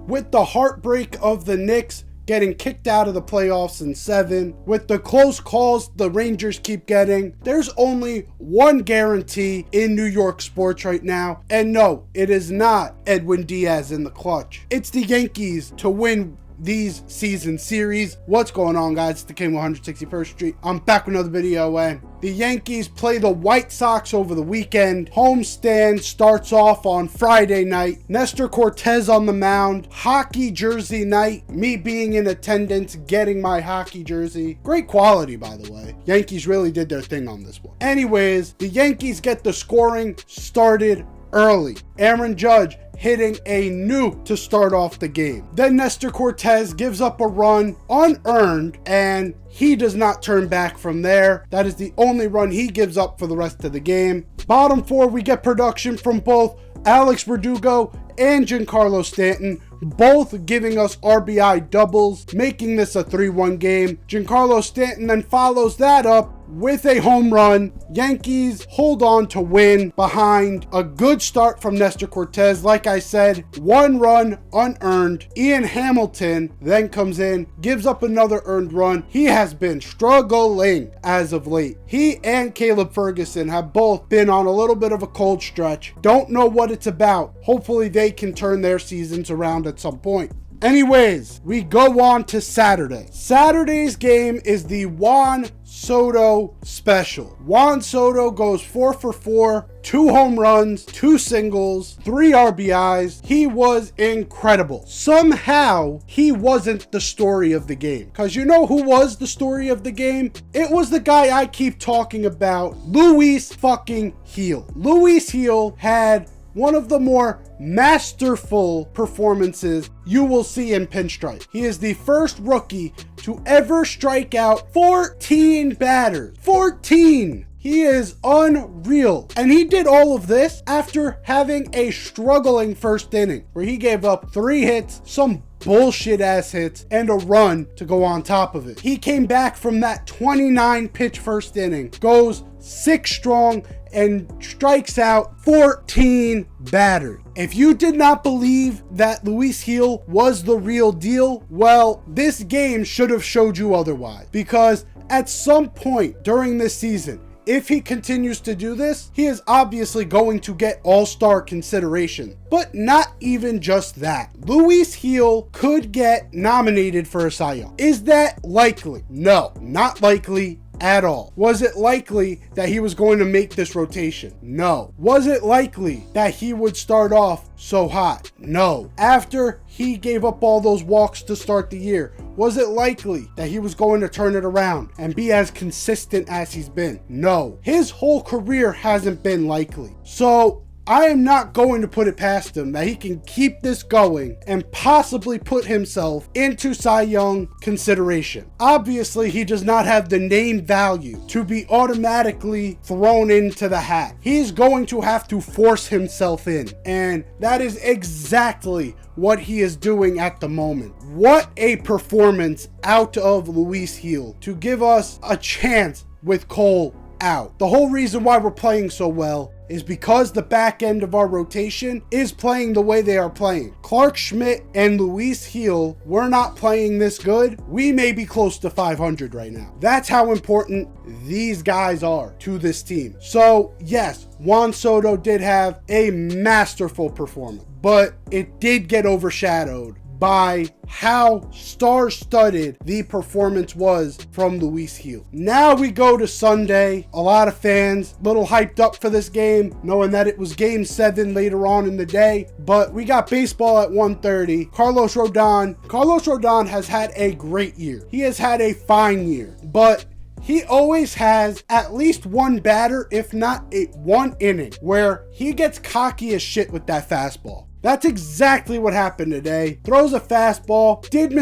with the heartbreak of the Knicks getting kicked out of the playoffs in 7, with the close calls the Rangers keep getting, there's only one guarantee in New York sports right now, and no, it is not Edwin Diaz in the clutch. It's the Yankees to win these season series. What's going on, guys? It's the King 161st Street. I'm back with another video, and the Yankees play the White Sox over the weekend. Homestand starts off on Friday night. Nestor Cortez on the mound. Hockey jersey night. Me being in attendance, getting my hockey jersey. Great quality, by the way. Yankees really did their thing on this one. Anyways, the Yankees get the scoring started early. Aaron Judge hitting a nuke to start off the game. Then Nestor Cortez gives up a run unearned, and he does not turn back from there. That is the only run he gives up for the rest of the game. Bottom 4, we get production from both Alex Verdugo and Giancarlo Stanton, both giving us RBI doubles, making this a 3-1 game. Giancarlo Stanton then follows that up with a home run. Yankees hold on to win behind a good start from Nestor Cortez. Like I said, 1 run unearned. Ian Hamilton then comes in, gives up another earned run. He has been struggling as of late. He and Caleb Ferguson have both been on a little bit of a cold stretch. Don't know what it's about. Hopefully they can turn their seasons around at some point. Anyways, we go on to Saturday. Saturday's game is the Juan Soto special. Juan Soto goes 4 for 4, 2 home runs, 2 singles, 3 RBIs. He was incredible. Somehow, he wasn't the story of the game. Because you know who was the story of the game? It was the guy I keep talking about, Luis fucking Gil. Luis Gil had one of the more masterful performances you will see in pinstripe. He is the first rookie to ever strike out 14 batters. 14! He is unreal. And he did all of this after having a struggling first inning where he gave up 3 hits, some bullshit ass hits, and a run to go on top of it. He came back from that 29 pitch first inning, goes 6 strong, and strikes out 14 batters. If you did not believe that Luis Gil was the real deal, well, this game should have showed you otherwise. Because at some point during this season, if he continues to do this, he is obviously going to get all-star consideration. But not even just that. Luis Gil could get nominated for a Cy Young. Is that likely? No, not likely at all. Was it likely that he was going to make this rotation? No. Was it likely that he would start off so hot? No. After he gave up all those walks to start the year, was it likely that he was going to turn it around and be as consistent as he's been? No. His whole career hasn't been likely. So I am not going to put it past him that he can keep this going and possibly put himself into Cy Young consideration. Obviously, he does not have the name value to be automatically thrown into the hat. He's going to have to force himself in, and that is exactly what he is doing at the moment. What a performance out of Luis Gil to give us a chance with Cole out. The whole reason why we're playing so well is because the back end of our rotation is playing the way they are playing. Clark Schmidt and Luis Gil were not playing this good. We may be close to 500 right now. That's how important these guys are to this team. So yes, Juan Soto did have a masterful performance, but it did get overshadowed by how star-studded the performance was from Luis Gil. Now we go to Sunday. A lot of fans a little hyped up for this game, knowing that it was game 7 later on in the day, but we got baseball at 1:30. Carlos Rodon has had a great year. He has had a fine year, but he always has at least one batter, if not one inning, where he gets cocky as shit with that fastball. That's exactly what happened today. Throws a fastball, did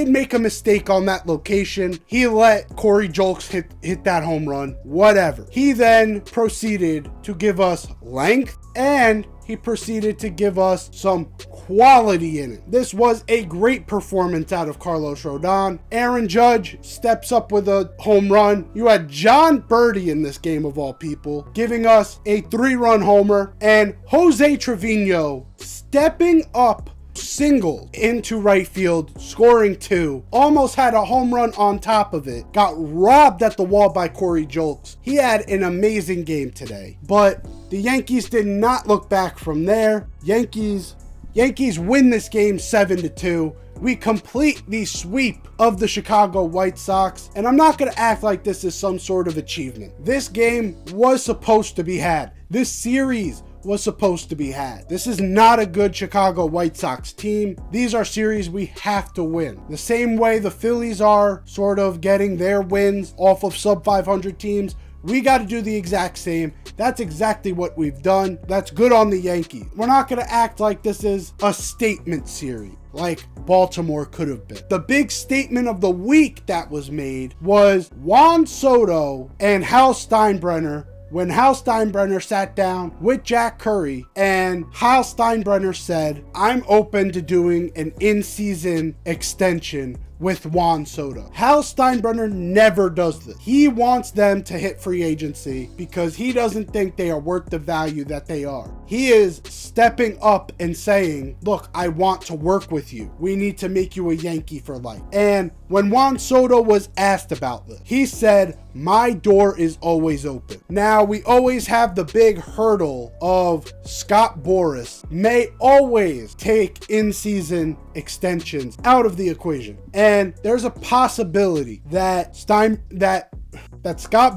make a mistake on that location. He let Corey Julks hit that home run, whatever. He then proceeded to give us length, and he proceeded to give us some quality in it. This was a great performance out of Carlos Rodon. Aaron Judge steps up with a home run. You had John Birdie in this game of all people, giving us a 3-run homer, and Jose Trevino stepping up singled into right field, scoring 2, almost had a home run on top of it, got robbed at the wall by Corey Julks. He had an amazing game today, but the Yankees did not look back from there. Yankees win this game 7-2. We complete the sweep of the Chicago White Sox, and I'm not going to act like this is some sort of achievement. This game was supposed to be had. This series was supposed to be had. This is not a good Chicago White Sox team. These are series we have to win. The same way the Phillies are sort of getting their wins off of sub 500 teams, we got to do the exact same. That's exactly what we've done. That's good on the Yankees. We're not going to act like this is a statement series like Baltimore could have been. The big statement of the week that was made was Juan Soto and Hal Steinbrenner, when Hal Steinbrenner sat down with Jack Curry, and Hal Steinbrenner said, I'm open to doing an in-season extension with Juan Soto. Hal Steinbrenner never does this. He wants them to hit free agency because he doesn't think they are worth the value that they are. He is stepping up and saying, look, I want to work with you. We need to make you a Yankee for life. And when Juan Soto was asked about this, he said, my door is always open. Now, we always have the big hurdle of Scott Boras may always take in-season extensions out of the equation. And there's a possibility that Scott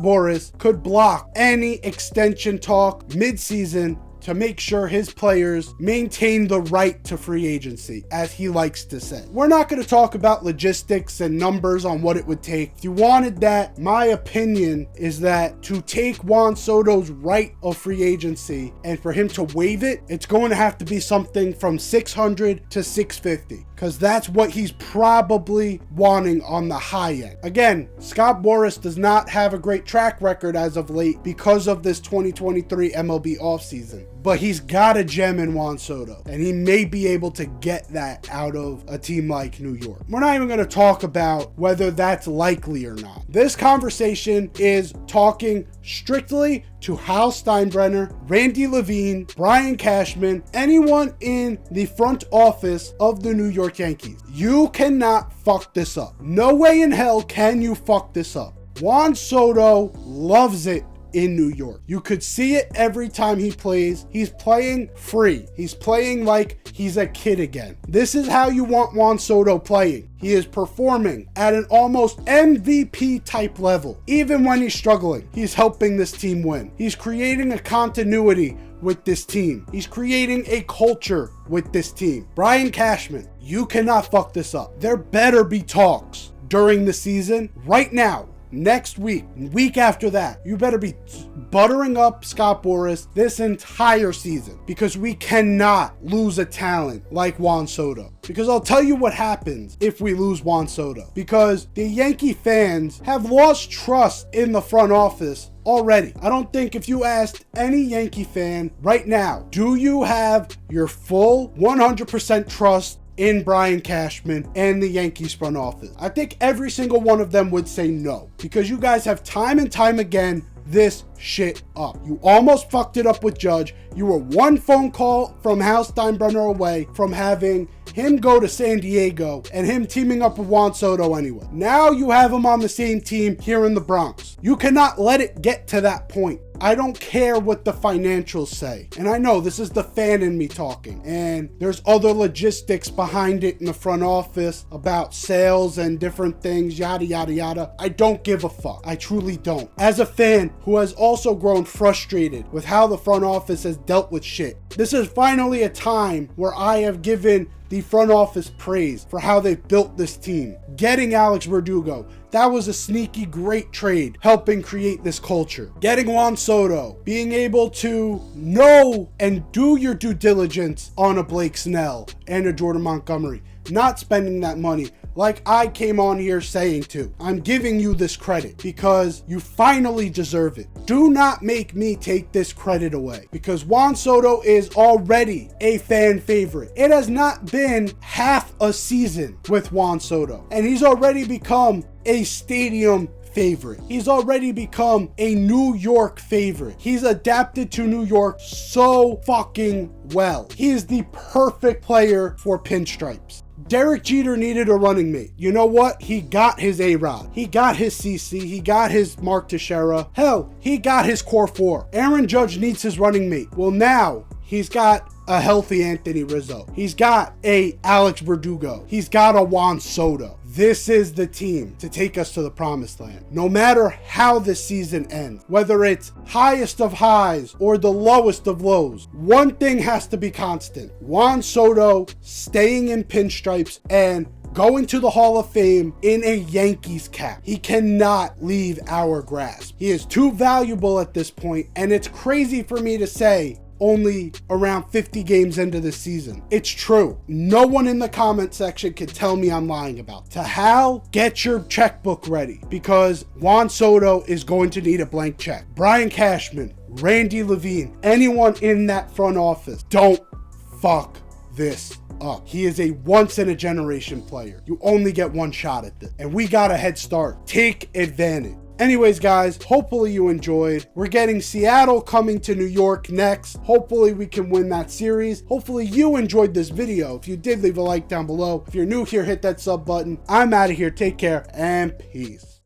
Boras could block any extension talk mid-season to make sure his players maintain the right to free agency, as he likes to say. We're not going to talk about logistics and numbers on what it would take. If you wanted that, my opinion is that to take Juan Soto's right of free agency and for him to waive it, it's going to have to be something from 600 to 650. Because that's what he's probably wanting on the high end. Again, Scott Boras does not have a great track record as of late because of this 2023 MLB offseason. But he's got a gem in Juan Soto, and he may be able to get that out of a team like New York. We're not even going to talk about whether that's likely or not. This conversation is talking strictly to Hal Steinbrenner, Randy Levine, Brian Cashman, anyone in the front office of the New York Yankees. You cannot fuck this up. No way in hell can you fuck this up. Juan Soto loves it in New York. You could see it every time he plays. He's playing free. He's playing like he's a kid again. This is how you want Juan Soto playing. He is performing at an almost MVP type level. Even when he's struggling, he's helping this team win. He's creating a continuity with this team. He's creating a culture with this team. Brian Cashman, you cannot fuck this up. There better be talks during the season right now. Next week after that, you better be buttering up Scott Boras this entire season, because we cannot lose a talent like Juan Soto. Because I'll tell you what happens if we lose Juan Soto. Because the Yankee fans have lost trust in the front office already. I don't think if you asked any Yankee fan right now, do you have your full 100% trust in Brian Cashman and the Yankees front office? I think every single one of them would say no, because you guys have time and time again this shit up. You almost fucked it up with Judge. You were one phone call from Hal Steinbrenner away from having him go to San Diego and him teaming up with Juan Soto anyway. Now you have him on the same team here in the Bronx. You cannot let it get to that point. I don't care what the financials say. And I know this is the fan in me talking, and there's other logistics behind it in the front office about sales and different things, yada, yada, yada. I don't give a fuck. I truly don't. As a fan who has also grown frustrated with how the front office has dealt with shit, this is finally a time where I have given the front office praise for how they've built this team. Getting Alex Verdugo, that was a sneaky great trade, helping create this culture. Getting Juan Soto, being able to know and do your due diligence on a Blake Snell and a Jordan Montgomery, not spending that money like I came on here saying to. I'm giving you this credit because you finally deserve it. Do not make me take this credit away, because Juan Soto is already a fan favorite. It has not been half a season with Juan Soto, and he's already become a stadium favorite. He's already become a New York favorite. He's adapted to New York so fucking well. He is the perfect player for pinstripes. Derek Jeter needed a running mate. You know what? He got his A-Rod. He got his CC. He got his Mark Teixeira. Hell, he got his core four. Aaron Judge needs his running mate. Well, now he's got a healthy Anthony Rizzo. He's got a Alex Verdugo. He's got a Juan Soto. This is the team to take us to the promised land. No matter how the season ends, whether it's highest of highs or the lowest of lows, one thing has to be constant. Juan Soto staying in pinstripes and going to the Hall of Fame in a Yankees cap. He cannot leave our grasp. He is too valuable at this point, and it's crazy for me to say only around 50 games into the season. It's true. No one in the comment section can tell me I'm lying about. To Hal, get your checkbook ready because Juan Soto is going to need a blank check. Brian Cashman, Randy Levine, anyone in that front office, don't fuck this up. He is a once in a generation player. You only get one shot at this, and we got a head start. Take advantage. Anyways, guys, hopefully you enjoyed. We're getting Seattle coming to New York next. Hopefully we can win that series. Hopefully you enjoyed this video. If you did, leave a like down below. If you're new here, hit that sub button. I'm out of here. Take care and peace.